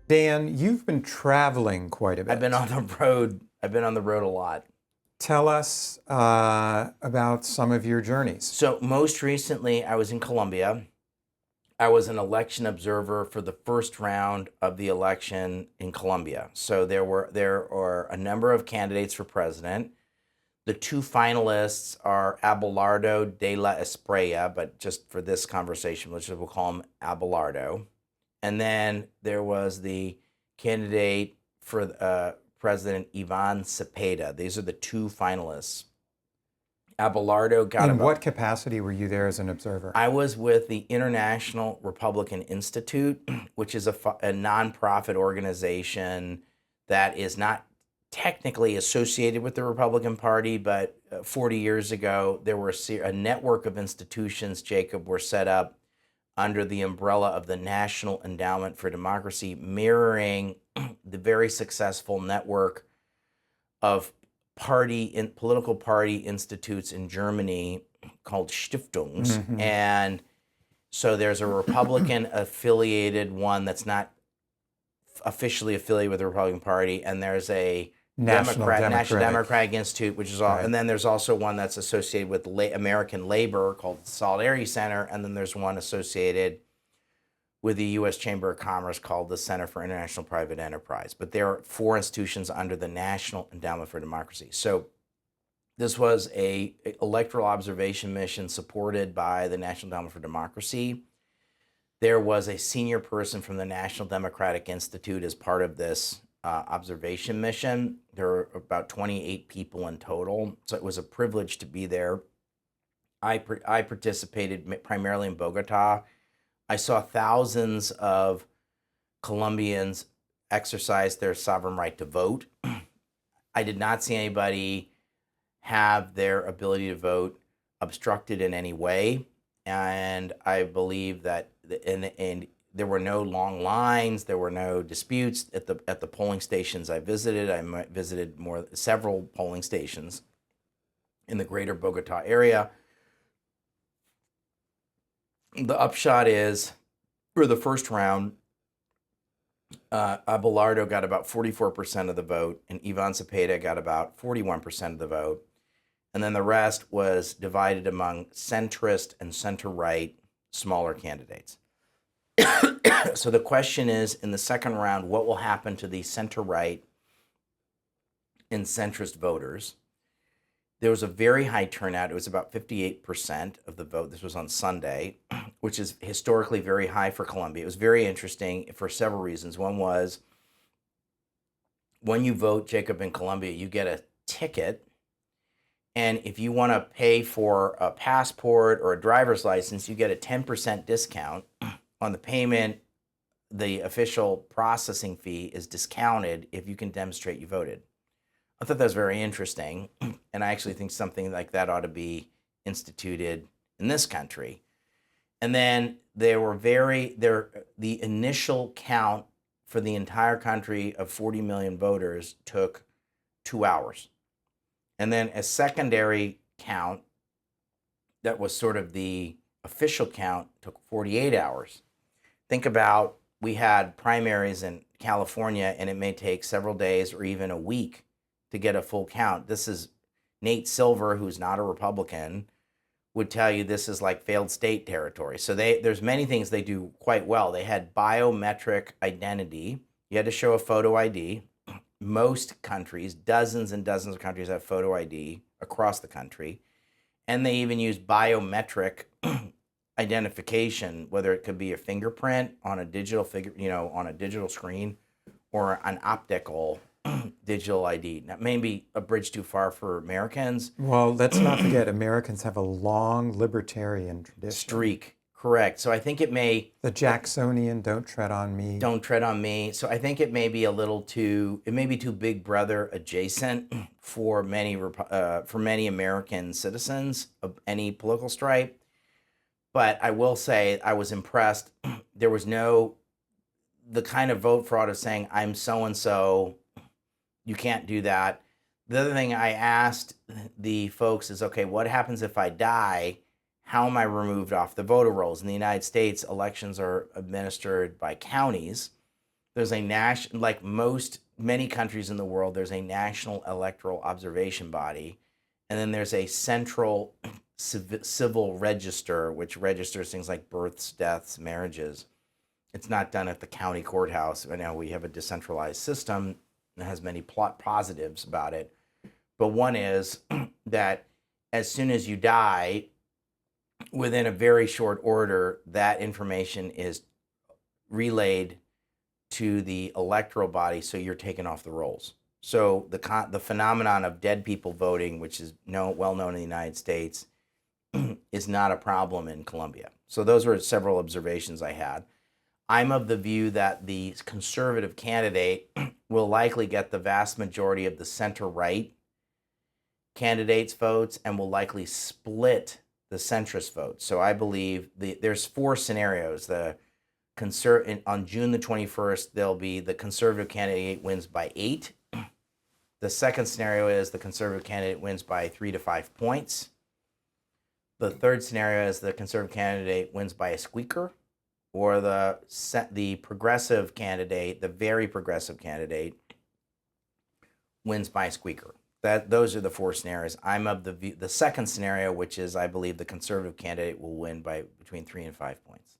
Dan, you've been traveling quite a bit. I've been on the road. I've been on the road a lot. Tell us about some of your journeys. So most recently, I was in Colombia. I was an election observer for the first round of the election in Colombia. So there are a number of candidates for president. The two finalists are Abelardo de la Espriella, but just for this conversation, we'll call him Abelardo. And then there was the candidate for President Ivan Cepeda. These are the two finalists. Abelardo got In what capacity were you there as an observer? I was with the International Republican Institute, which is a nonprofit organization that is not technically associated with the Republican Party, but 40 years ago, there were a network of institutions, Jacob, were set up under the umbrella of the National Endowment for Democracy, mirroring the very successful network of political party institutes in Germany called Stiftungs. Mm-hmm. And so there's a Republican affiliated one that's not officially affiliated with the Republican Party, and there's a National Democratic Institute, which is all, right. And then there's also one that's associated with American Labor called the Solidarity Center, and then there's one associated with the U.S. Chamber of Commerce called the Center for International Private Enterprise. But there are four institutions under the National Endowment for Democracy. So this was a electoral observation mission supported by the National Endowment for Democracy. There was a senior person from the National Democratic Institute as part of this observation mission. There were about 28 people in total, so it was a privilege to be there. I participated primarily in Bogota. I saw thousands of Colombians exercise their sovereign right to vote. I did not see anybody have their ability to vote obstructed in any way, and I believe that and there were no long lines, there were no disputes at the polling stations I visited. I visited several polling stations in the greater Bogota area. The upshot is, for the first round, Abelardo got about 44% of the vote, and Ivan Cepeda got about 41% of the vote. And then the rest was divided among centrist and center-right smaller candidates. So the question is, in the second round, what will happen to the center-right and centrist voters? There was a very high turnout. It was about 58% of the vote. This was on Sunday, which is historically very high for Colombia. It was very interesting for several reasons. One was, when you vote, Jacob, in Colombia, you get a ticket. And if you want to pay for a passport or a driver's license, you get a 10% discount on the payment. The official processing fee is discounted if you can demonstrate you voted. I thought that was very interesting, and I actually think something like that ought to be instituted in this country. And then the initial count for the entire country of 40 million voters took 2 hours. And then a secondary count that was sort of the official count took 48 hours. Think about, we had primaries in California, and it may take several days or even a week to get a full count. This is Nate Silver, who's not a Republican, would tell you this is like failed state territory. So there's many things they do quite well. They had biometric identity. You had to show a photo ID. Most countries, dozens and dozens of countries, have photo ID across the country. And they even use biometric identification, whether it could be a fingerprint on a digital on a digital screen, or an optical digital ID. That may be a bridge too far for Americans. Well, let's not forget, Americans have a long libertarian tradition. Streak, correct. So I think it may... The Jacksonian, don't tread on me. Don't tread on me. So I think it may be too Big Brother adjacent for many American citizens of any political stripe. But I will say I was impressed. There was the kind of vote fraud of saying, I'm so-and-so, you can't do that. The other thing I asked the folks is, okay, what happens if I die? How am I removed off the voter rolls? In the United States, elections are administered by counties. there's a national, like many countries in the world, there's a national electoral observation body, and then there's a central civil register, which registers things like births, deaths, marriages. It's not done at the county courthouse. I know we have a decentralized system that has many plot positives about it. But one is that as soon as you die, within a very short order, that information is relayed to the electoral body, so you're taken off the rolls. So the phenomenon of dead people voting, which is well known in the United States, is not a problem in Colombia. So those were several observations I had. I'm of the view that the conservative candidate will likely get the vast majority of the center-right candidates' votes and will likely split the centrist votes. So I believe there's 4 scenarios. On June the 21st, there'll be the conservative candidate wins by 8. The second scenario is the conservative candidate wins by 3 to 5 points. The third scenario is the conservative candidate wins by a squeaker, or the progressive candidate, the very progressive candidate, wins by a squeaker. Those are the 4 scenarios. I'm of the view, the second scenario, which is I believe the conservative candidate will win by between 3 and 5 points.